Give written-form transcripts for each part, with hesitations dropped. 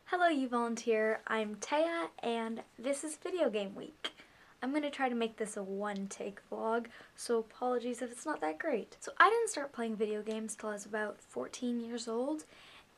Hello Youvoluntear, I'm Taya and this is Video Game Week. I'm going to try to make this a one-take vlog, so apologies if it's not that great. So I didn't start playing video games till I was about 14 years old,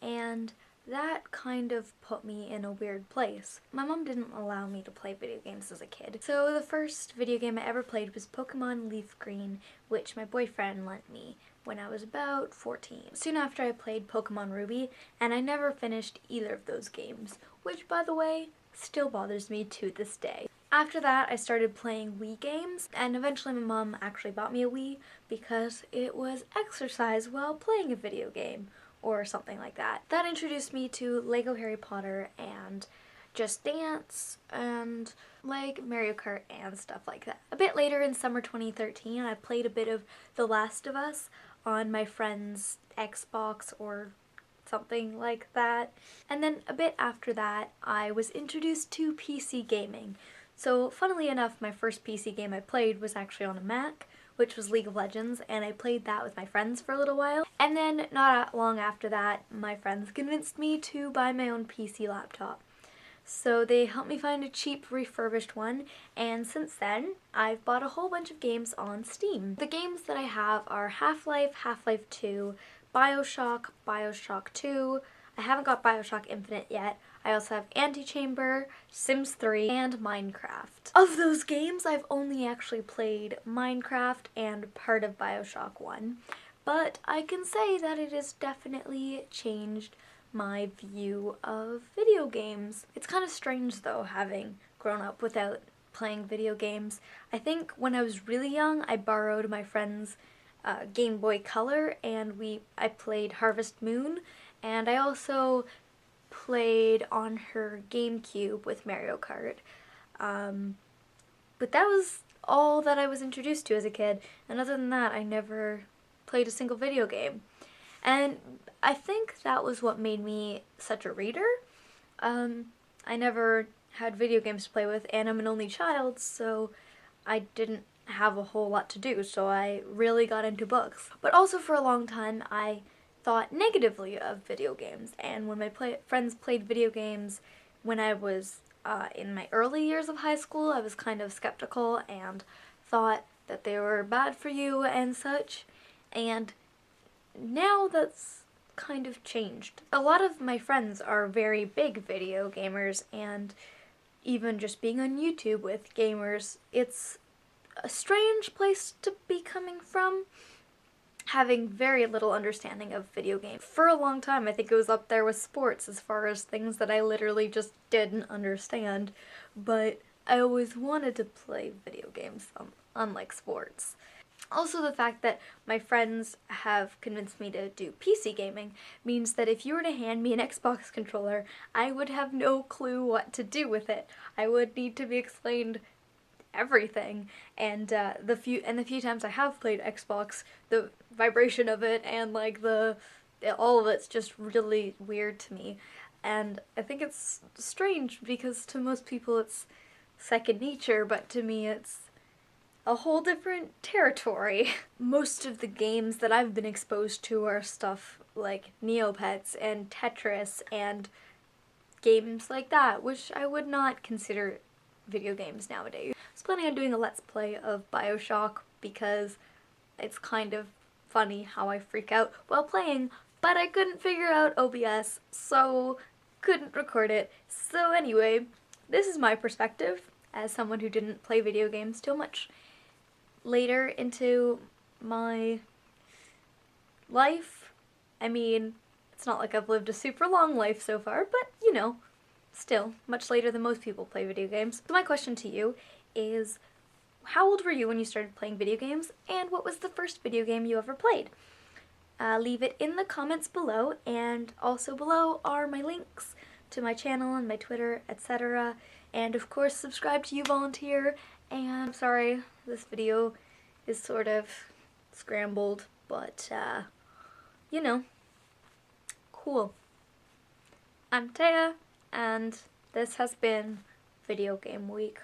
and that kind of put me in a weird place. My mom didn't allow me to play video games as a kid. So the first video game I ever played was Pokemon Leaf Green, which my boyfriend lent me when I was about 14. Soon after I played Pokemon Ruby, and I never finished either of those games, which by the way, still bothers me to this day. After that, I started playing Wii games, and eventually my mom actually bought me a Wii because it was exercise while playing a video game, or something like that. That introduced me to Lego Harry Potter and Just Dance and like Mario Kart and stuff like that. A bit later in summer 2013, I played a bit of The Last of Us on my friend's Xbox or something like that. And then a bit after that, I was introduced to PC gaming. So funnily enough, my first PC game I played was actually on a Mac, which was League of Legends, and I played that with my friends for a little while. And then not long after that, my friends convinced me to buy my own PC laptop. So they helped me find a cheap refurbished one, and since then I've bought a whole bunch of games on Steam. The games that I have are Half-Life, Half-Life 2, Bioshock, Bioshock 2, I haven't got Bioshock Infinite yet. I also have Antichamber, Sims 3, and Minecraft. Of those games, I've only actually played Minecraft and part of Bioshock 1, but I can say that it has definitely changed my view of video games. It's kind of strange though, having grown up without playing video games. I think when I was really young, I borrowed my friend's Game Boy Color and I played Harvest Moon, and I also played on her GameCube with Mario Kart. But that was all that I was introduced to as a kid, and other than that I never played a single video game. And I think that was what made me such a reader. I never had video games to play with, and I'm an only child, so I didn't have a whole lot to do, so I really got into books. But also for a long time I thought negatively of video games, and when my friends played video games when I was in my early years of high school, I was kind of skeptical and thought that they were bad for you and such, and now that's kind of changed. A lot of my friends are very big video gamers, and even just being on YouTube with gamers, it's a strange place to be coming from, having very little understanding of video games. For a long time, I think it was up there with sports as far as things that I literally just didn't understand, but I always wanted to play video games, unlike sports. Also, the fact that my friends have convinced me to do PC gaming means that if you were to hand me an Xbox controller, I would have no clue what to do with it. I would need to be explained everything, and the few times I have played Xbox, the vibration of it and like all of it's just really weird to me, and I think it's strange because to most people it's second nature, but to me it's a whole different territory. Most of the games that I've been exposed to are stuff like Neopets and Tetris and games like that, which I would not consider video games nowadays. I was planning on doing a Let's Play of Bioshock because it's kind of funny how I freak out while playing, but I couldn't figure out OBS, so couldn't record it. So anyway, this is my perspective as someone who didn't play video games too much later into my life. I mean, it's not like I've lived a super long life so far, but you know, still, much later than most people play video games. So my question to you is, how old were you when you started playing video games, and what was the first video game you ever played? Leave it in the comments below, and also below are my links to my channel and my Twitter, etc. And of course, subscribe to Youvoluntear. And I'm sorry, this video is sort of scrambled, but you know, cool. I'm Taya, and this has been Video Game Week.